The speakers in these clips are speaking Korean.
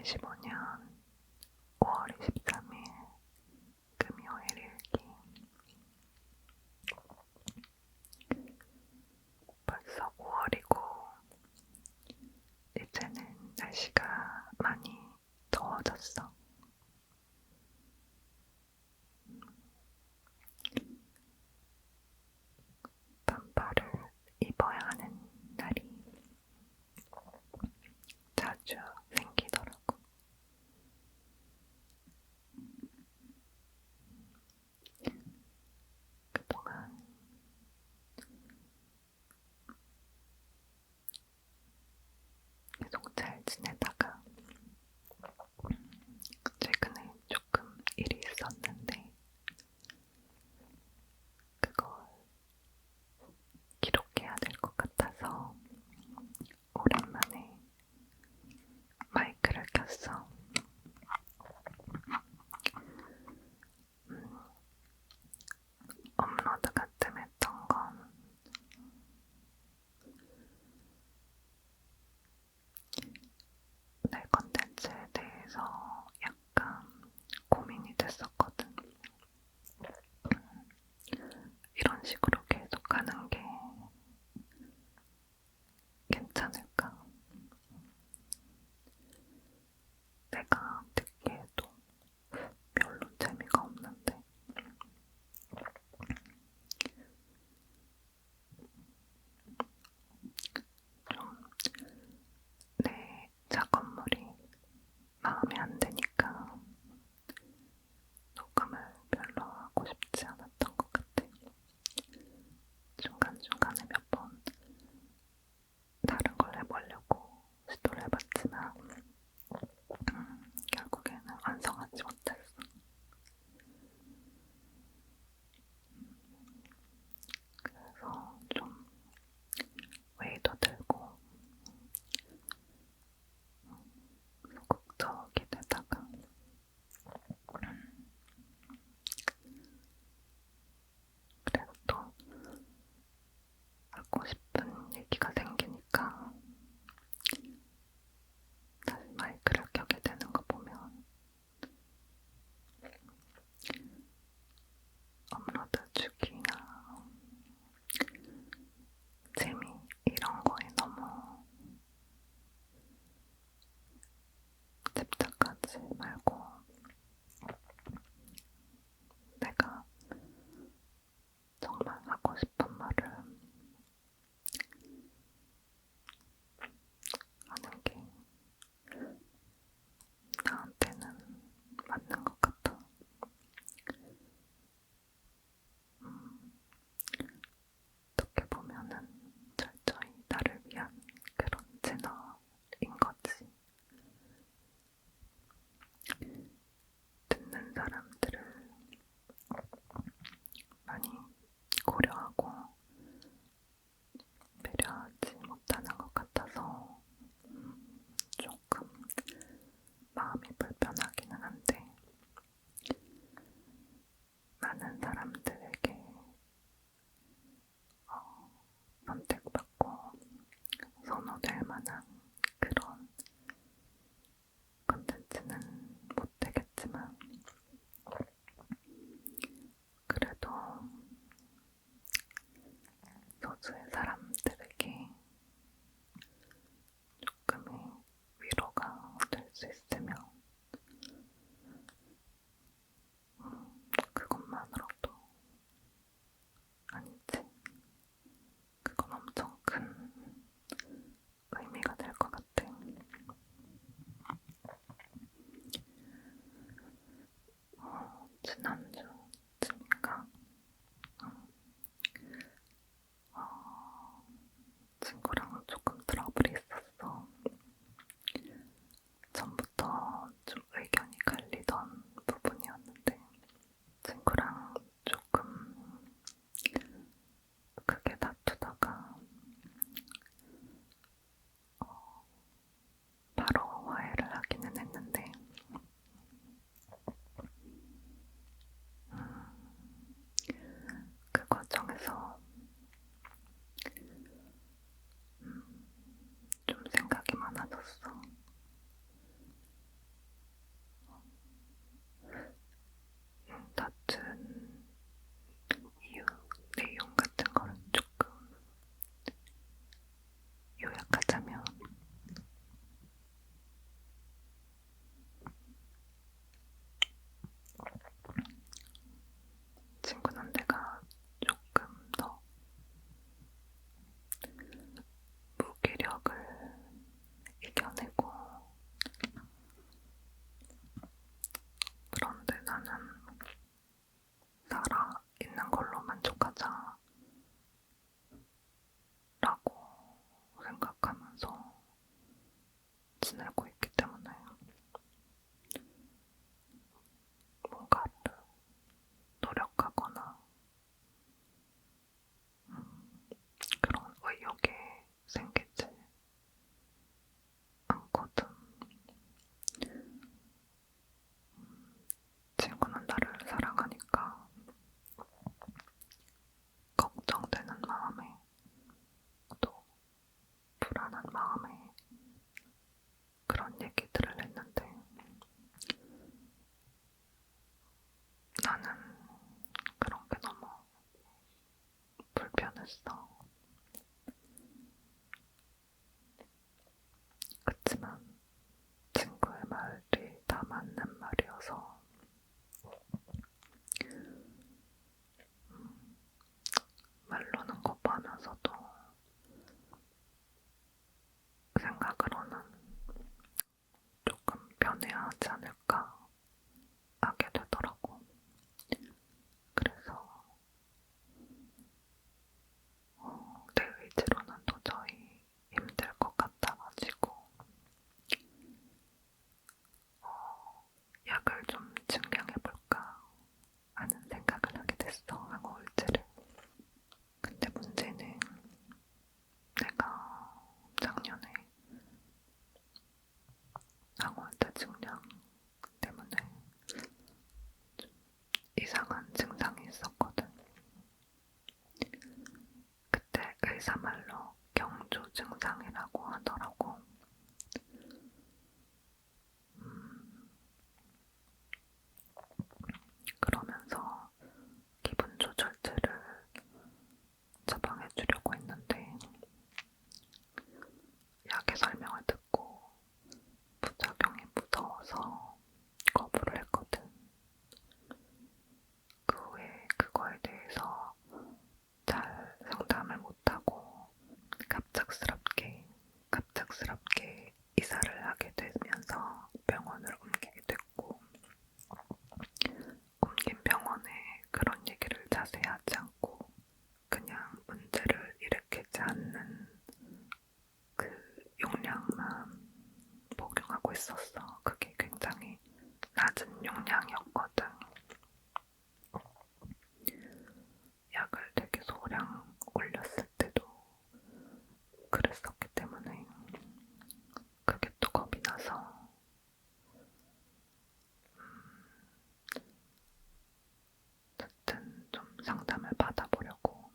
2025년 5월 23일 금요일 일기. 벌써 5월이고 이제는 날씨가 많이 더워졌어. 반팔을 입어야 하는 날이 자주 생기더라고. 그동안 계속 잘 지내다가 최근에 조금 일이 있었는데 그걸 기록해야 될 것 같아서 오랜만에 마이크를 켰어. 업로드가 뜸했던 건 내 컨텐츠에 대해서 약간 고민이 됐었거든. 이런 식으로 계속 가는 게 괜찮을까? 내가 듣기에도 별로 재미가 없는데 좀 내 작업물이 마음에 안 드니까 녹음을 별로 하고 싶지 않았던 것 같아. 중간중간에 몇 번 다른 걸 해보려고 시도를 해봤지만 결국에는 완성하지 못했어. 그래서 좀 웨이도 들고 소극적이 되다가 그래도 또 하고 싶은 얘기가 생기니까 다시 마이크를 켜게 되는 거 보면 업로드 주기나 재미 이런 거에 너무 집착하지 말고 내가 정말 하고 싶은 말을 하는 게 나한테는 맞는 것 같아. 어떻게 보면은 철저히 나를 위한 그런 채널인 거지. 듣는 사람들을 많이 고려하고 배려하지 못하는 것 같아서 조금 마음이 불편하기는 한데 많은 사람들에게 선택받고 선호될 만한 그런 컨텐츠는 못 되겠지만 그래도 소수의 사람들에게 조금의 위로가 될 수 있으면 그것만으로도 아니지. 그건 엄청 큰 의미가 될 마음에 그런 얘기들을 했는데 나는 그런 게 너무 불편했어. 그치만 친구의 말이 다 맞는 말이어서 말로는 거부하면서도 생각으로는 조금 변해야 하지 않을까 하게 되더라고. 그래서 내 의지로는 도저히 힘들 것 같아가지고 약을 좀 증량해볼까 하는 생각을 하게 됐어, 항우울제를. 근데 문제는 내가 작년에 항우울제 증량 때문에 좀 이상한 증상이 있었거든. 그때 의사 말로 경주 증상이라고 하더라고. 그러면서 기분 조절제를 처방해 주려고 했는데 약의 설명을 듣고 부작용이 무서워서 거부를 했거든. 그 후에 그거에 대해서 잘 상담을 못하고 갑작스럽게 이사를 하게 되면서 병원을 옮기게 됐고, 옮긴 병원에 그런 얘기를 자세히 하지 않고 그냥 문제를 일으키지 않는 그 용량만 복용하고 있었어. 그게 굉장히 낮은 용량이었거든. 약을 되게 소량 올렸을 때도 그랬었기 때문에 그게 또 겁이 나서 어쨌든 좀 상담을 받아보려고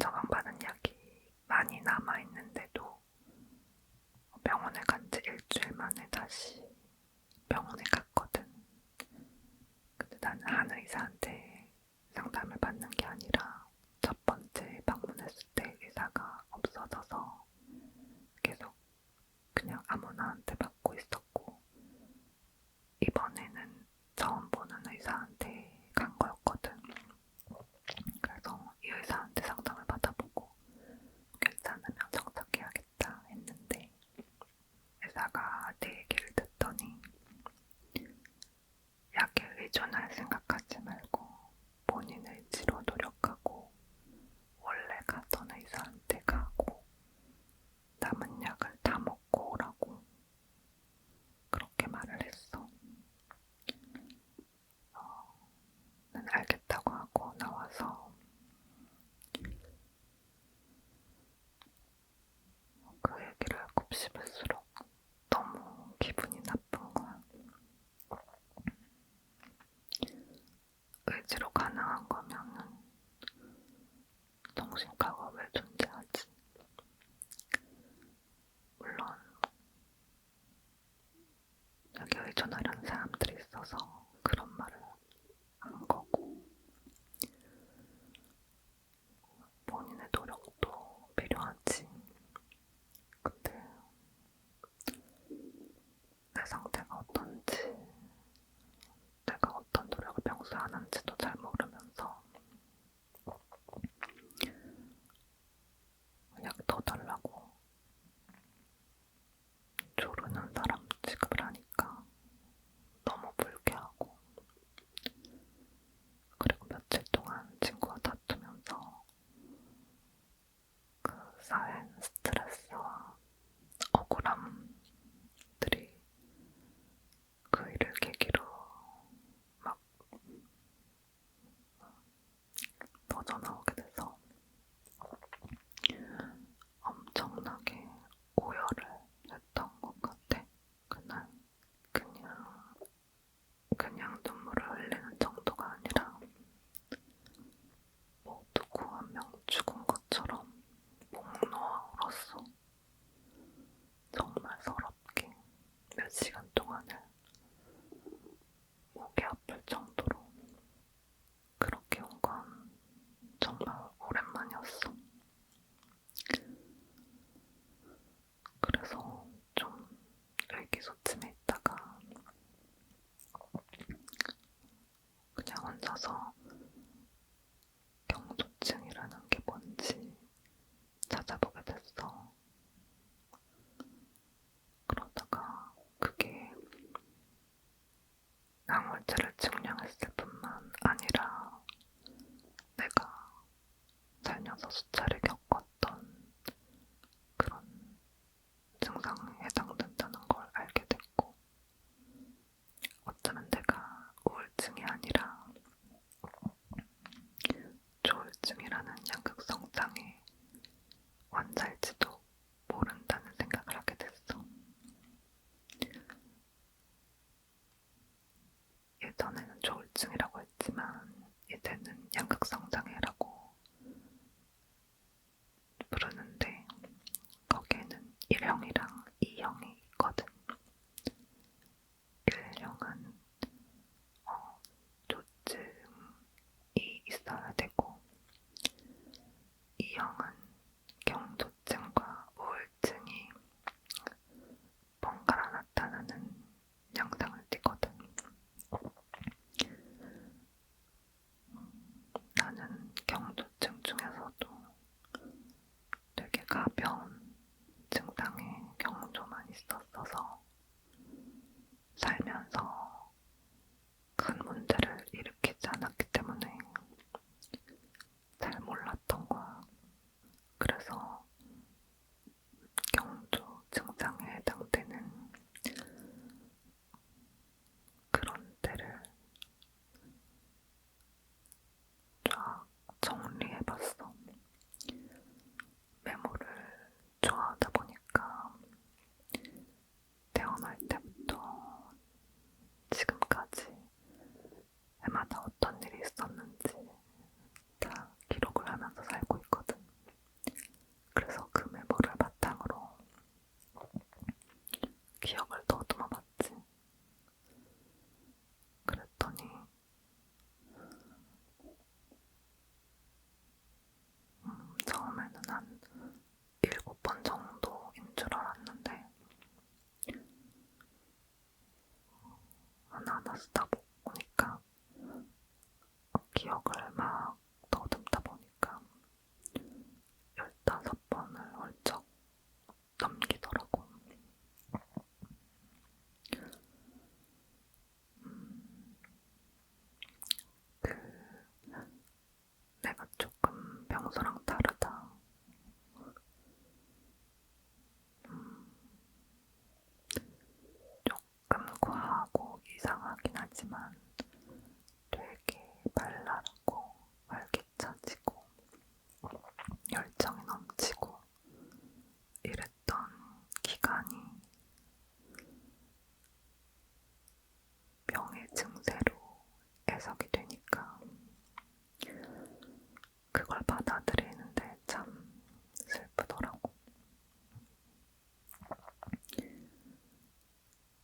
처방받은 약이 많이 남아있는데도 병원에 간 지 일주일 만에 다시 병원에 갔거든. 근데 나는 한 의사한테 상담을 받는 게 아니라 첫 번째 방문했을 때 의사가 없어져서 계속 그냥 아무나한테 받고 있었고, 이번에는 처음 보는 의사한테 간 거였거든. 그래서 이 의사한테 상담을 받아보고 괜찮으면 정착해야겠다 했는데 의사가 내 얘기를 듣더니 약에 의존할 생각하지 말고 본인의 의지로 노력하고 원래 가던 의사한테 가고 남은 약을 다 먹고 오라고 그렇게 말을 했어. 난 알겠다고 하고 나와서 그 얘기를 곱씹을수록 너무 기분이 나쁜 거야. 의지로 가능한 거면은 정신과가 왜 존재하지? 물론 여기 의존하려는 사람들이 있어서 그런 말을 한 거고, 본인의 노력도 필요하지. 근데 내 상태가 어떤지, 내가 어떤 노력을 평소에 안 한지도 잘 모르면서 약 더 달라고 조르는 사람 취급을 하니까 너무 불쾌하고, 그리고 며칠 동안 친구와 다투면서 그 쌓인 스트레스와 억울함들이 그 일을 계기로 막 터져나오게 돼서 엄청나게 오열을 했던 것 같아. 그날 그냥 눈물을 흘리는 정도가 아니라 뭐 누구 한 명 죽은 것처럼 기억을 더듬어 봤지. 그랬더니 처음에는 한 7번 정도인 줄 알았는데 하나하나 쓰다 보니까 기억을 막 더듬다 보니까 15번을 훌쩍 넘기더라고. 그 내가 조금 평소랑 다르다. 조금 과하고 이상하긴 하지만 되게 발랄하고 활기차지고 열정이 넘치고 이랬던 기간이 병의 증세로 해석이 되니까 그걸 받아들이는데 참 슬프더라고.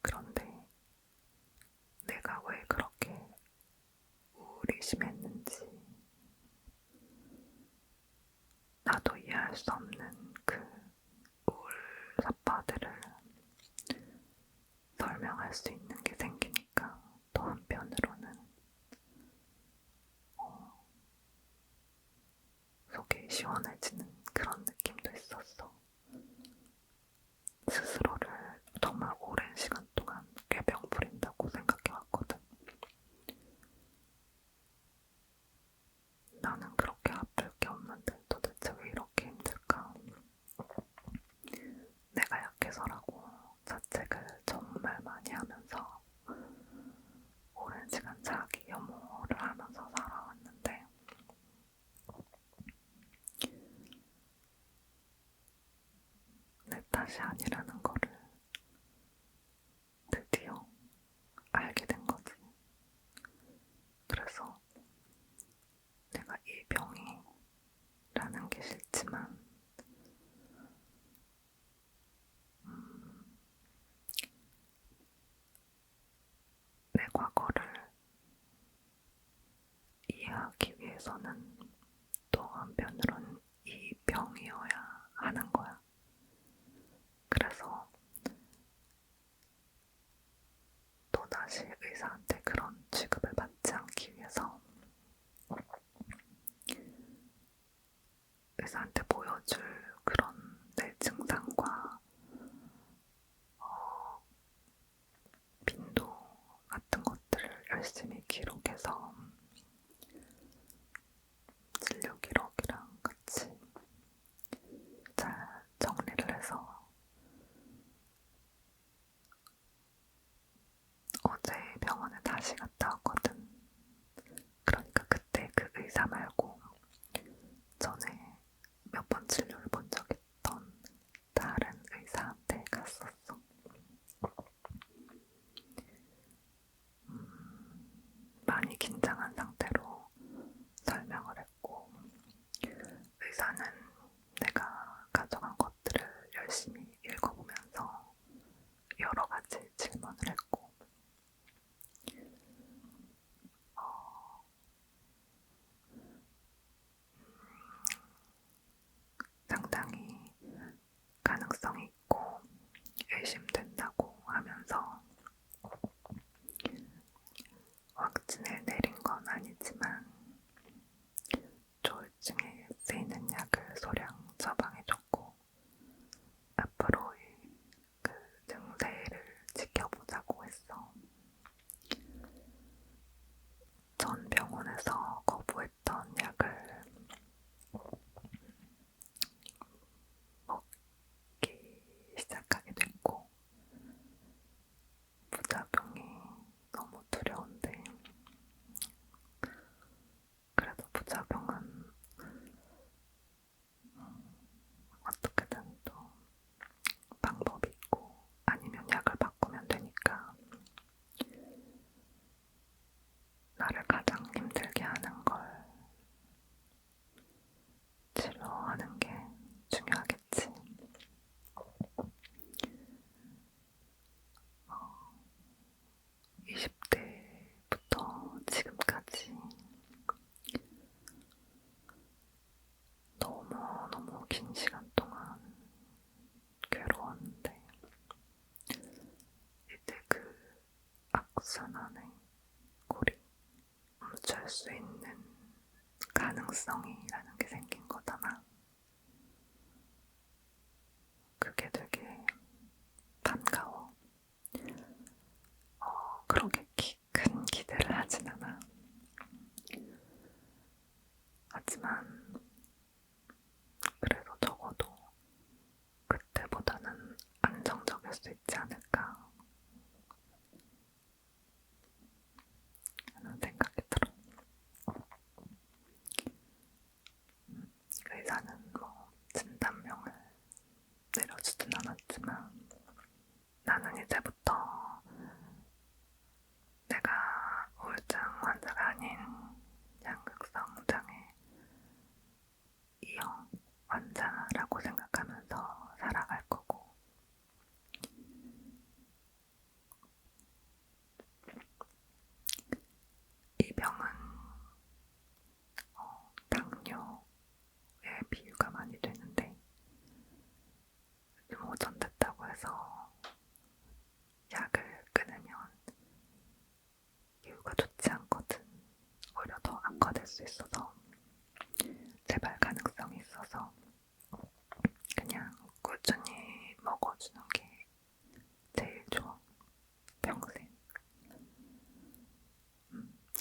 그런데 내가 왜 그렇게 우울이 심했는지 나도 이해할 수 없는 그 우울 사파들을 설명할 수 있는 게 생기니까 또 한편으로는 속이 시원해지는 그런 느낌도 있었어. 스스로를 정말 오랜 시간 동안 꾀병 부린다고 생각해왔거든. 나는 그렇게 아플 게 없는데 도대체 왜 이렇게 힘들까? 내가 약해서라고 자책을 정말 많이 하면서 오랜 시간 자기 혐오를 하면서 살아왔는데 내 탓이 아니라는 거를 드디어 알게 된 거지. 그래서 내가 이 병이라는 게 싫지만 내 과거를 이해하기 위해서는 또 한편으로는 이 병이어야 하는 거야. 그래서 또다시 의사한테 그런 취급을 받지 않기 위해서 의사한테 보여줄 그런 내 증상과 빈도 같은 것들을 열심히 기록해서 진료 기록이랑 순환의 고리, 멈출 수 있는 가능성이라는 게 생긴 거잖아. 그게 되게 반가워. 그렇게 큰 기대를 하진 않아. 하지만 그래도 적어도 그때보다는 안정적일 수 있지 않을까 하는 생각이 들어. 의사는 진단명을 내려주진 않았지만 나는 이제부터 내가 우울증 환자가 아닌 양극성 장애 2형 환자라고 생각하면서 살아갈 거고, 이 병은 당뇨에 비유가 많이 되는데 좀 호전됐다고 해서 약을 끊으면 기후가 좋지 않거든. 오히려 더 악화될 수 있어서 재발 가능성이 있어서 그냥 꾸준히 먹어주는 게 제일 좋아. 평생.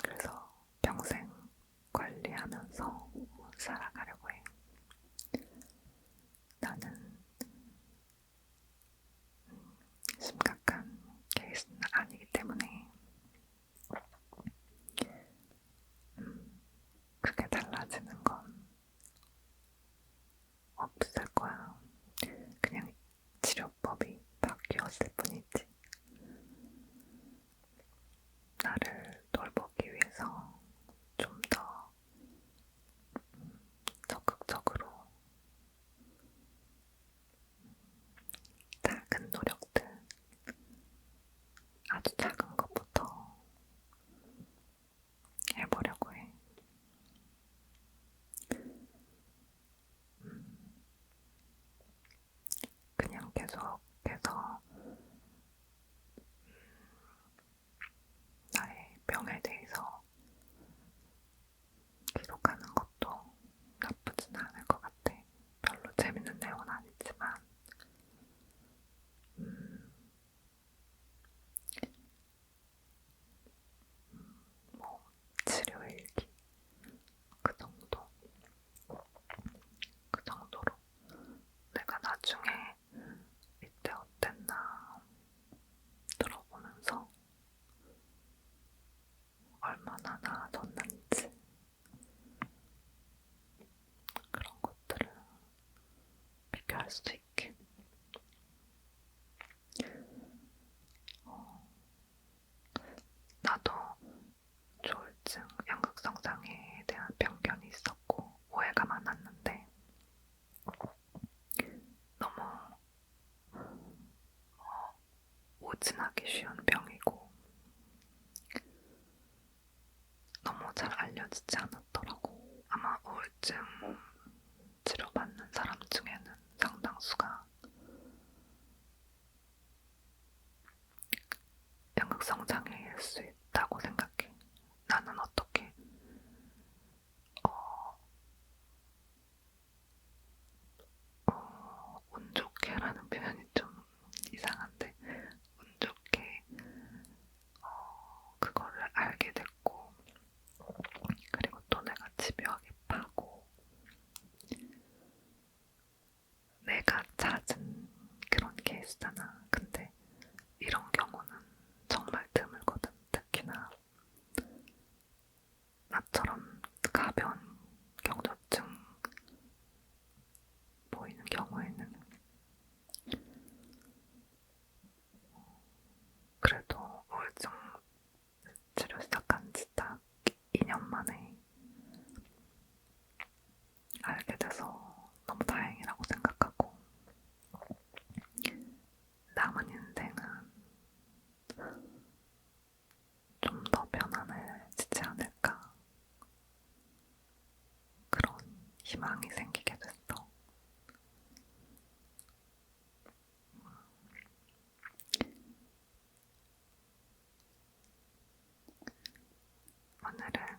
그래서 평생 관리하면서 살아가려고 해. 나는 심각한 케이스는 아니기 때문에 그게 달라지는 건 없을 거야. 그냥 치료법이 바뀌었을 뿐이지. 나를 돌보기 위해서 좀 더 적극적으로 작은 노력들, 아주 작은 것부터 해보려고 해. 그냥 계속해서 나의 병에 대해서 기록하는 것도 나쁘진 않을 것 같아. 별로 재밌는 내용은 아니지만 치료일기 그 정도, 그 정도로 내가 나중에 이때 어땠나 들어보면서 얼마나 나아졌는지 그런 것들을 비교할 수 있게. 나도 조울증, 양극성 장애에 대한 편견이 있었고 오해가 많았는데 너무 오진하기 쉬운 병이고 너무 잘 알려지지 않았더라고. 아마 우울증 치료받는 사람 중에는 상당수가 양극성 장애일 수 있다고 생각해. 나는 어떻게 운 좋게라는 표현이 좀 이상한데 운 좋게 그거를 알게 됐고, 그리고 또 내가 집요하게 파고 내가 찾은 그런 케이스잖아. 근데 이런 경우는 정말 드물거든. 특히나 나처럼 가벼운 경조증 보이는 경우에는. 그래도 우울증 치료 시작한 지 딱 2년 만에 알게 돼서 너무 다행이라고 생각하고, 남은 인생은 좀 더 편안해지지 않을까, 그런 희망이 생기게 됐어. 오늘은